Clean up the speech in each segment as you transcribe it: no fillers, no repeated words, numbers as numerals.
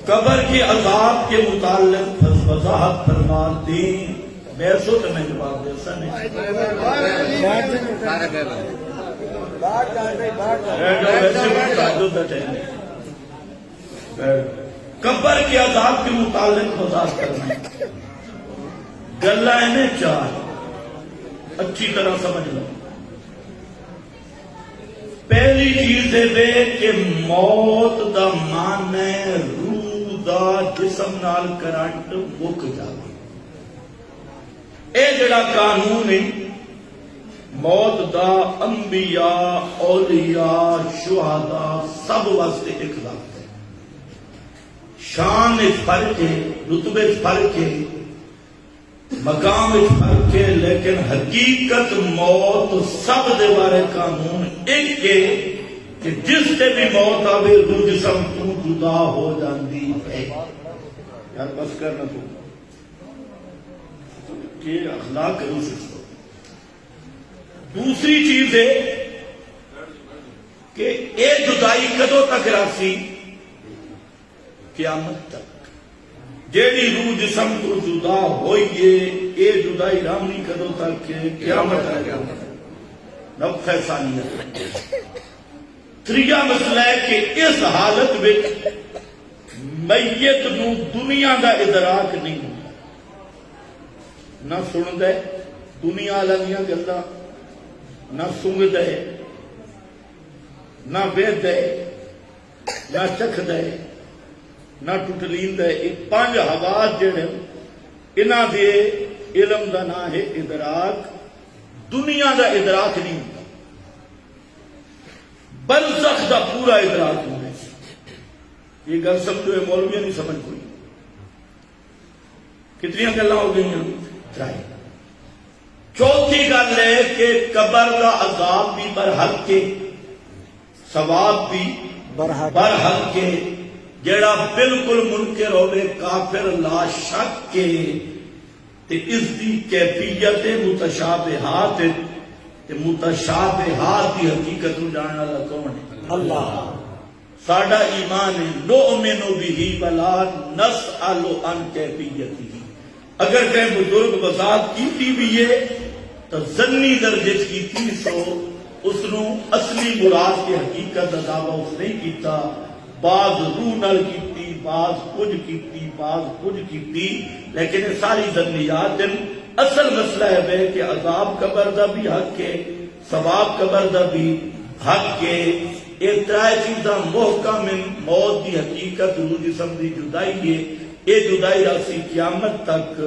قبر کے عذاب کے متعلق وضاحت فرما دیں. بیسو تو میں جواب دے سنے قبر کے عذاب کے متعلق وضاحت کرنا ہے. گلا انہیں چار اچھی طرح سمجھ لو. پہلی چیز ہے کہ موت دا معنی روح دا جسم نال کرنٹ مک جاوے. اے جڑا قانون ہے موت دا انبیاء اولیاء شہداء سب واسطے ایک لفظ ہے. شان فرق ہے، رتبے فرق ہے، مقام فرق ہے، لیکن حقیقت موت سب دے بارے قانون ایک ہے کہ جس سے بھی موت آوے روح جسم تو جدا ہو جاندی ہے. یار بس کرنا تو کہ اخلاق کرو سکھو. دوسری چیز ہے کہ اے جدائی کدو تک راسی؟ قیامت تک. جیڑی روح جسم تو جدا ہوئیے اے جدائی رامنی کدو تک کہ قیامت تک. نفخہ ثانیہ. تریہ مسئلہ ہے کہ اس حالت میں میت نو دنیا دا ادراک نہیں ہوتا. نہ سن دے دنیا والیاں گلاں، نہ سنگ دے، نہ وید دے، نہ چکھ دے، نہ ٹٹلین دے. یہ پانچ حواس جڑے انہاں دے علم دا نام ہے ادراک. دنیا دا ادراک نہیں ہوتا. برزخ دا پورا ادراک ہوتا ہے. یہ گل سمجھو، یہ مولوی نہیں سمجھ کوئی. کتنی گلاں ہو گئی ہیں؟ چوتھی گل ہے کہ قبر کا عذاب بھی برحق کے، ثواب بھی برحق کے. جڑا بالکل منکر ہوئے کافر لا شک کے تے اس دی کیفیت متشابہات تے متشابہات کی حقیقت جاننے والا کون ہے؟ اللہ. ساڈا ایمان ہے نؤمن بہ ولا نسأل عن کیفیتہ. اگر کہیں بزرگ وضاحت کیتی بھی ہے تو ظنی درجے کیتی سو اس نو اصلی مراد کی حقیقت دا دعویٰ اس نہیں کیتا. بعض روح نال کیتی، بعض کچھ کیتی، بعض کچھ کیتی، لیکن یہ ساری ظنیات ہیں. اصل مسئلہ ہے کہ عذاب قبر دا بھی حق ہے، ثواب قبر دا بھی حق ہے. یہ ترائے چیزاں محکم ہیں. موت دی حقیقت روح جسم دی جدائی ہے. یہ جدائی راسی قیامت تک.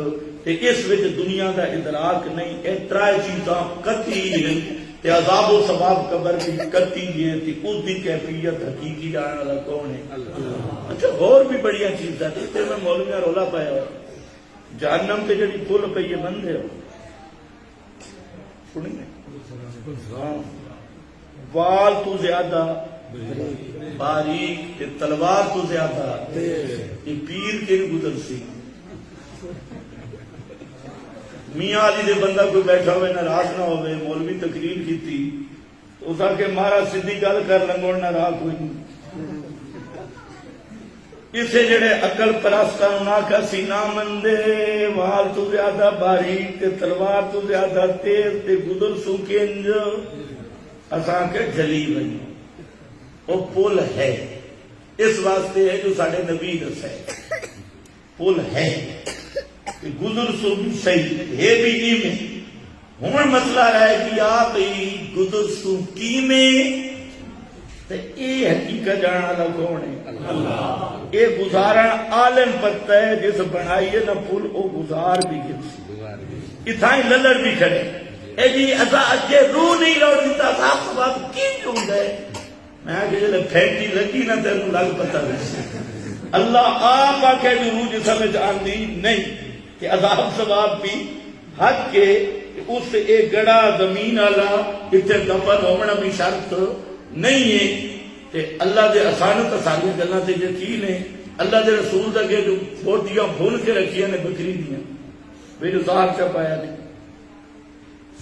اس وچ دنیا دا ادراک نہیں. یہ ترائے چیزاں قطعی ہیں. عذاب و ثواب قبر کی قطعی ہے. اس دی کیفیت حقیقی جاننے والا کون ہے؟ اللہ. اچھا اور بھی بڑیاں چیزاں تے میں مولویاں رولا پایا ہوا. جہنم تے جڑی پھل پئی ہے بندے ہو سنی نے وال تو زیادہ باریک تے تلوار تو زیادہ یہ پیر کے گزر سی. میاں علی دے بندہ کوئی بیٹھا ہوئے ناراض نہ ہوئے، مولوی تقریر کی تھی اس آ کے مارا سیدھی گل کر لنگوڑ ناراض کوئی نہیں. اسے جڑے عقل پرستاں نوں آکھیا سی نہ مندے وال تو زیادہ باریک تے تلوار تو زیادہ تیز تے گزر سو کنج اساں کے جلی بنی. وہ پل ہے اس واسطے ہے جو ساڈے نبی دسے پل ہے کہ گزر سو بھی صحیح ہے بھی میں. ہوں مسئلہ رہے کہ آپ گزر سو کی میں یہ حقیقت جانا والا کون ہے؟ اللہ. یہ گزارن عالم پتہ ہے جس بنائی ہے نہ پل وہ گزار بھی گرسی اتھائی للڑ بھی کھڑے. اے جی اصا اجے روح نہیں لوٹ دیتا صاحب سباب کی کیوں گئے؟ میں کہ جلے پھینٹی لگی نہ تینوں لگ پتہ نہیں. اللہ آپ آکے جو روح جسم جان دی نہیں کہ عذاب ثواب بھی حق کے اس ایک گڑا زمین والا اتنے دفن ہونا بھی شرط نہیں ہے. تے اللہ دے آسانت ساری گلاں تے یقین ہے. اللہ دے رسول دے جو بوٹیاں بھون کے رکھیاں نے بکری دیاں وہ جو زہر چپایا نے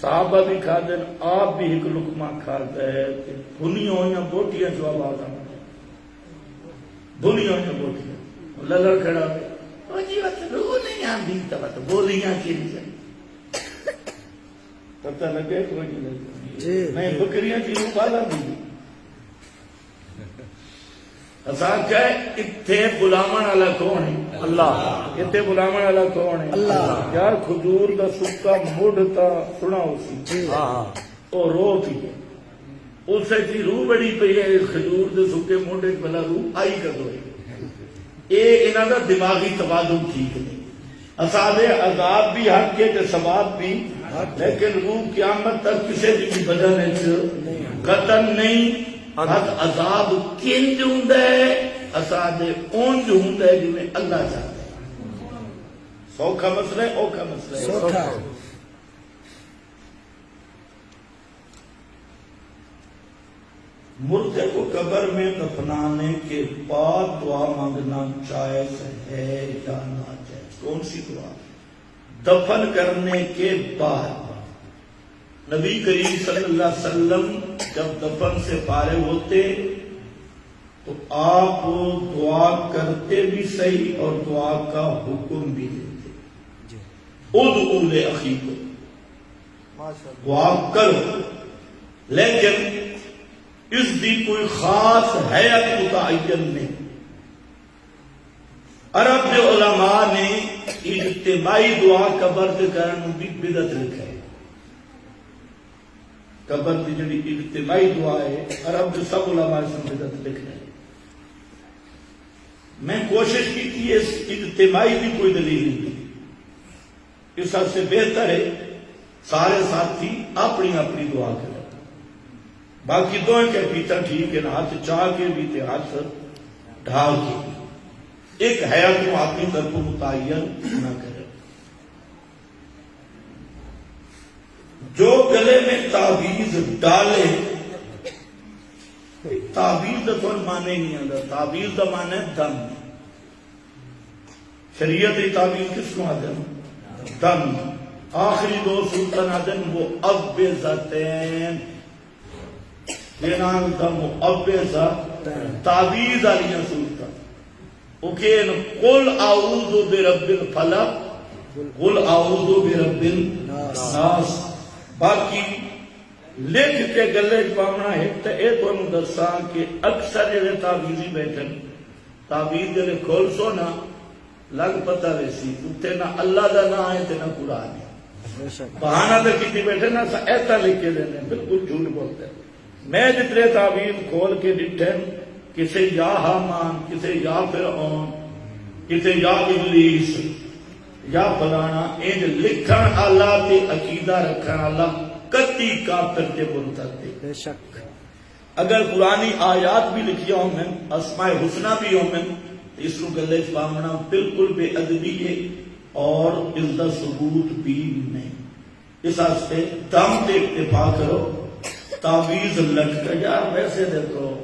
صحابہ بھی کھا دیں آپ بھی ایک لقمہ کھاتا ہے. بھنی ہوئی بوٹیاں جو آواز آنا بولیاں نے بولیاں للڑ کھڑا ہوئے وہ جی بات روح نہیں آندی تو بولیاں کی نہیں پتہ لگے کوئی نہیں لگے میں بکریاں کی روح بالا دی اساں کہے اتھے بلامن والا کون ہے اللہ اتھے بلامن والا کون ہے اللہ یار کھجور دا سکا مڈ تا سنا اسی او رو تھی اسے کی روح بڑی پئی ہے کھجور دے سکے مڈ ایک بلا روح آئی کدو ہے اے انہاں دا دماغی توازن ٹھیک نہیں اصحاب عذاب بھی حق کے تے ثواب بھی لیکن روح قیامت تک کسی بھی بدن وچ قتل نہیں حق عذاب کنج ہوندا ہے اساں دے اونج ہوندا ہے جویں اللہ چاہتا ہے سوکھا مسئلہ ہے اوکھا مسئلہ ہے سوکھا مردے کو قبر میں دفنانے کے بعد دعا مانگنا جائز ہے یا ناجائز کون سی دعا دفن کرنے کے بعد نبی کریم صلی اللہ علیہ وسلم جب دفن سے فارغ ہوتے تو آپ دعا کرتے بھی صحیح اور دعا کا حکم بھی دیتے ادعوا لأخیکم دعا کرو لیکن اس دی کوئی خاص حیت متعین نہیں عرب کے علماء نے اجتماعی دعا قبر کے کرن بھی بدعت لکھا ہے قبر کی جڑی اجتماعی دعا ہے عرب کے سب علماء اس میں بدعت لکھ رہے ہیں میں کوشش کی کہ اس اجتماعی بھی کوئی دلیل نہیں اس حد سے بہتر ہے سارے ساتھی اپنی اپنی دعا کریں باقی دوئیں کے پیتا ٹھیک ہے نا ہاتھ چاہ کے بھی تے ہاتھ ڈھال کے بھی ایک حیات کو اپنی طرف متعین نہ کرے جو گلے میں تعویذ ڈالے تعویذ تو مانے نہیں آتا تعویذ کا مانا ہے دم شریعت تعویذ کس کو آتے ہیں دم آخری دو سلطان آتے ہیں وہ ابزتین یہ نام تھا مؤبزہ تعویذ علیہ سلطان اوکین قل اعوذ برب الفلق قل اعوذ برب الناس باقی لکھ کے گلے پاؤنا ہے تو اے تو انہوں دسا کہ اکثر جلے تعویذی بیٹھن تعویذ جلے کھول سو نا لگ پتہ ویسی اتنے نہ اللہ دا نہ آئے تے نہ قرآن ہے بہانہ دے کتی بیٹھے نا ایسا لکھ کے دینے بالکل جھوٹ بولتے ہیں میں جتنے تعویذ کھول کے ڈٹھن کسے یا حامان کسے یا فرعون کسے یا ابلیس یا فلانا انج لکھن اللہ تے عقیدہ رکھن اللہ کتی کافر کے مرتد بے شک اگر قرآنی آیات بھی لکھیا ہوں میں اسماء حسنہ بھی ہوں میں اس کو گلے پامنا بالکل بے ادبی ہے اور اس کا ثبوت بھی نہیں اس واسطے دم تے اکتفا کرو تعویذ لٹکا یار ویسے دیکھو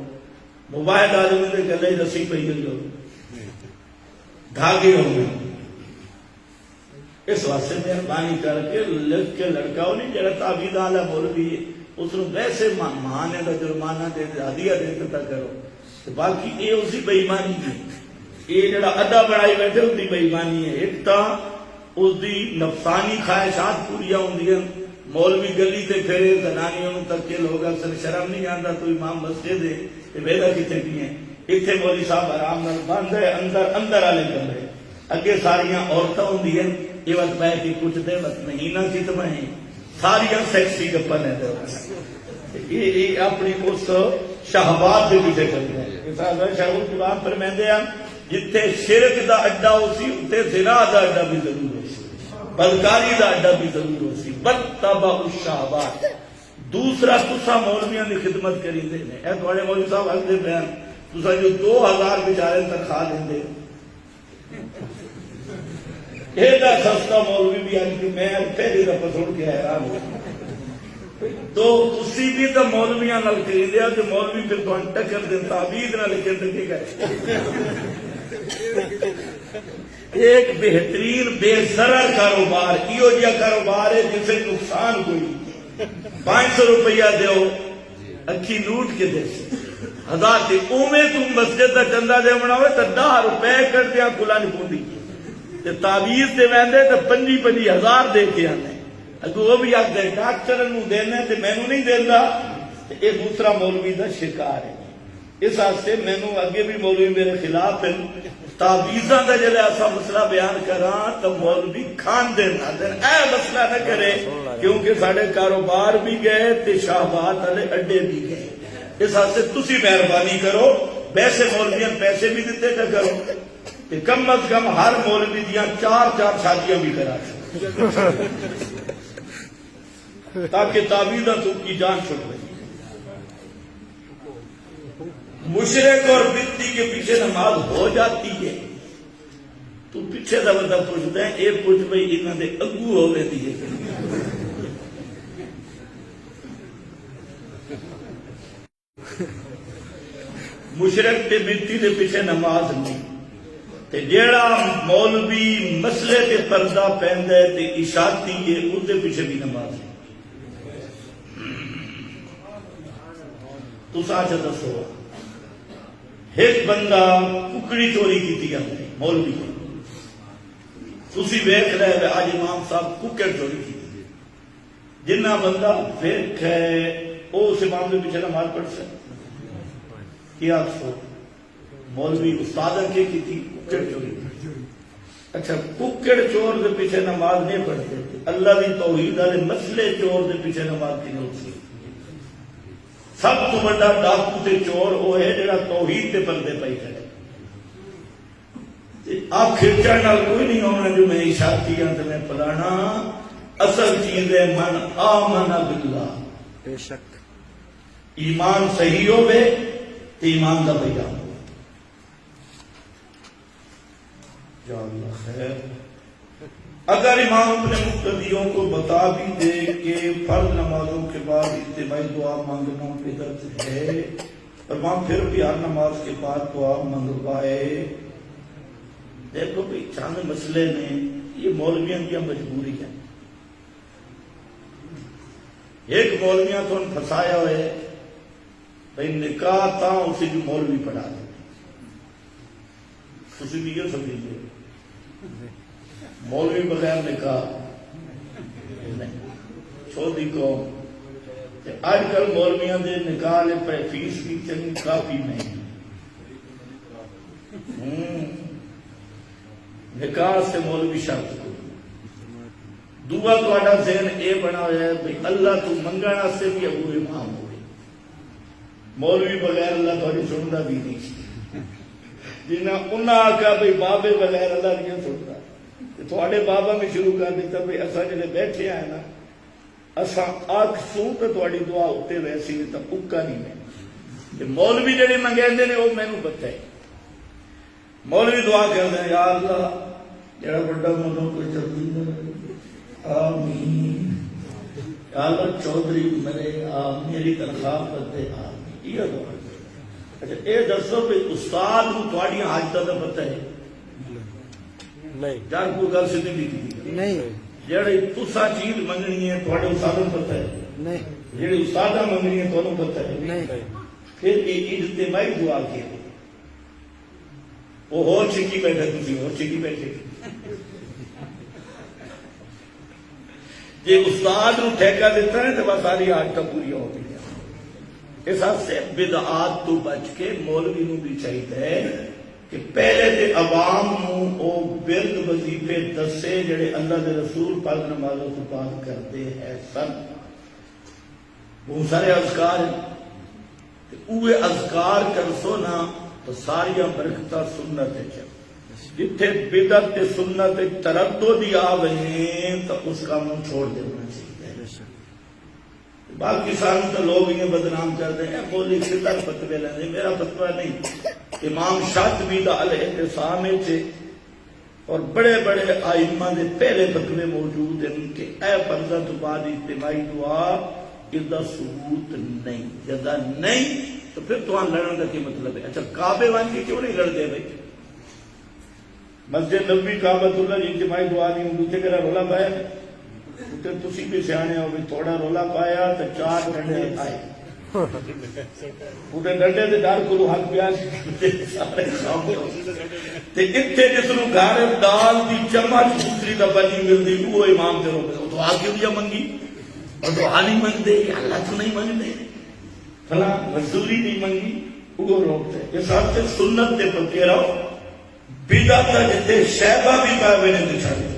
موبائل آدمی دے گلے رسی پہ جو دھاگے ہوں گے اس واسطے مہربانی کر کے لکھ کے لڑکاؤ نہیں جڑا تعویذ والا مولوی ہے اس کو ویسے مانے کا جرمانہ دے ہدیہ دے دیتا کرو باقی یہ اسی بے ایمانی ہے یہ جڑا اڈا بڑائی بیٹھے اس کی بے ایمانی ہے ایک تا اس دی نفسانی خواہشات پوریا ہوندی ہیں مولوی گلی تے پھرے زنانیوں تک کے لوگ اکثر شرم نہیں آتا تو امام مسجد ہے یہ ویلا کتنے بھی ہیں اتنے مولوی صاحب آرام نال بند ہے اندر والے کمرے اگے ساریاں عورتیں ہوندی ہیں یہ وقت پہ کہ کچھ دے وقت مہینہ کی تو میں ساریاں سیکسی گپن ہے یہ اپنی اس شہوات کے پیچھے چلتے ہیں شاہ القرآن فرمائندے ہیں جتھے شرک دا اڈا ہو سی اتنے زنا دا اڈا بھی ضرور ہو سی بدکاری دا اڈا بھی ضرور ہو سی بتبع الشہوات دوسرا تسا مولویاں دی خدمت کری دے نے اے تھوڑے مولوی صاحب اگلے بیان تسا جو 2000 بیچارے تنخواہ دیندے ایڈا سستا مولوی بھی آج کی میں پہلی دفعہ سن کے حیران ہوں تو اسی بھی تو مولویاں نال کری دیا جو مولوی پھر تو ٹکر دے تعویذ نہ لکھے تے گئے ایک بہترین بے ضرر کاروبار ایو جیا کاروبار ہے جسے نقصان کوئی 500 روپیہ دیو اکھی لوٹ کے دے 1000 تے اوویں تو مسجد دا چندہ دے ہوئے تو 10 روپے کردیا کلا نہیں پوندی تے تعویذ دے ویندے تو 25,000 دے کے آنے اگو وہ بھی آخر ڈاکٹر نو دینا تے مینوں نہیں دینا تے یہ دوسرا مولوی دا شکار ہے اس واسطے مینوں اگے بھی مولوی میرے خلاف ہیں تعویذاں دا جڑا ایسا مسئلہ بیان کراں تو مولوی کھان دے نہ دین اے مسئلہ نہ کرے کیونکہ ساڈے کاروبار بھی گئے تے شاہباد والے اڈے بھی گئے اس واسطے تسی مہربانی کرو ویسے مولویاں پیسے بھی دیتے نہ کرو تے کم از کم ہر مولوی دیاں 4 شادیاں بھی کرا تاکہ تعویذاں تو کی جان چھٹ رہی مشرق اور بتی کے پیچھے نماز ہو جاتی ہے تو پیچھے دا بندہ پوچھتا ہے اے پوچھ بھئی انہاں دے اگو ہو گئے دیئے مشرق تے بتی دے پیچھے نماز نہیں تے جیڑا مولوی مسئلے تے پردہ پہندا ہے تے اشاعتی ہے اس دے پیچھے بھی نماز ہے تو ساتھ دسو ایک بندہ ککڑی چوری کی جاتی مولوی تسی ویکھ رہے آج امام صاحب ککڑ چوری کی جنہ بندہ ویکھ ہے وہ اس امام کے پیچھے نماز پڑھ سکتا کیا سو مولوی استاد کے کی تھی ککڑ چوری اچھا ککڑ چور دے پیچھے نماز نہیں پڑھتے اللہ دی توحید والے مسئلے چور دے پیچھے نماز کی نہیں سی سب تو بڑا ڈاکو تے چور وہ ہے جڑا توحید تے پردے پائی کرے آپ کھرچن نال کوئی نہیں ہونا جو میں اشارتی ہوں تے میں پلانا اصل چیز ہے من آمن باللہ بے شک ایمان صحیح ہوئے تے ایمان دا بیان ہو یا اللہ خیر اگر امام اپنے مقتدیوں کو بتا بھی دے کہ فرض نمازوں کے بعد اجتماعی دعا مانگنا بدعت ہے اور وہاں پھر بھی ہر نماز کے بعد دعا منگوائے دیکھو بھئی چاند مسئلے نے یہ مولویاں کی مجبوری ہے ایک مولویاں تو پھنسایا ہوئے بھئی نکاح تا اسے بھی مولوی پڑھا دے اسی بھی یہ سمجھیے مولوی بغیر نکاح چھوٹی قوم آج کل مولویاں دے نکاح پہ فیس بھی چنگی کافی نہیں نکاح سے مولوی شرط کو دعا تہاڈا ذہن اے بنا ہوا ہے بھئی اللہ تو منگنا سے بھی ابو امام ہوئے مولوی بغیر اللہ تھوڑی سنتا بھی نہیں جنہیں انہاں آکھا بھئی بابے بغیر اللہ نہیں سنتا تھوڑے بابا میں شروع کر دیتا بھئی اسا جلے بیٹھے آئے نا اسا آکھ سوں تو تھوڑی دعا ہوتے ویسی نہیں تو اکا نہیں میں مولوی جڑے منگیندے نے وہ مینوں پتہ ہے مولوی دعا کرتے ہیں یا اللہ جڑا بڑا منوں کو جلدی آمین یا اللہ چودھری مرے میری تنخواہ پر دے آمین یہ دعا اچھا اے دسو بھئی استاد کو تھوڑی حاجتاں دا پتہ ہے نہیں جان کو گل سیدھی نہیں نہیں جڑی تسا چیز منگنی ہے تھوڑے استاد کو پتہ ہے نہیں جڑی استاد منگنی ہے تھانوں پتہ ہے نہیں پھر یہ اجتماعی دعا کی وہ ہو چکی بیٹھے تھی ہو چکی بیٹھے جی استاد نو ٹھیکہ دیتا ہے تو بس ساری حاجت پوری ہو گئی اس حد سے بدعات تو بچ کے مولوی نو بھی چاہیے کہ پہلے تے عوام نو او برد وظیفے دسے جڑے اللہ دے رسول پاک نمازوں کو بات کرتے ہیں سن بہت سارے اذکار ہیں اوے اذکار کرسو نا تو ساری برکتہ سنت ہے جتھے بدعت تے سنت تردد آویں تو اس کا منہ چھوڑ دینا چاہیے باقی سارے تو لوگ یہ بدنام کرتے ہیں بولی کتر فتوے لینے میرا فتوہ نہیں امام شاطبی دا الاعتصام تھے اور بڑے بڑے آئمہ دے پہلے فتوے موجود ہیں کہ اے فرضہ تو بعد اجتماعی دعا ادا ثبوت نہیں جدا نہیں تو پھر تو لڑن کا کیا مطلب ہے اچھا کعبے وان کے کیوں نہیں لڑ دے بھائی مسجد نبوی کعبۃ اللہ اجتماعی دعا نہیں ہوں دوسرے کرا رولا پایا تسی بھی سیانے ہو بھی تھوڑا رولا پایا تو 4 گھنٹے آئے پورے ڈنڈے کے ڈر کو حق پیا سارے اتنے جس کو گھر دال کی چمچ دوسری دفعہ نہیں ملتی وہ امام سے روکے تو آ کیوں منگی اور دعا نہیں منگتے اللہ تو نہیں منگتے فلاں مزدوری نہیں منگی وہ روکتے اس واسطے سنت کے پکے رہو بدعت جتنے شہبہ بھی پائے ہوئے نے چھڑ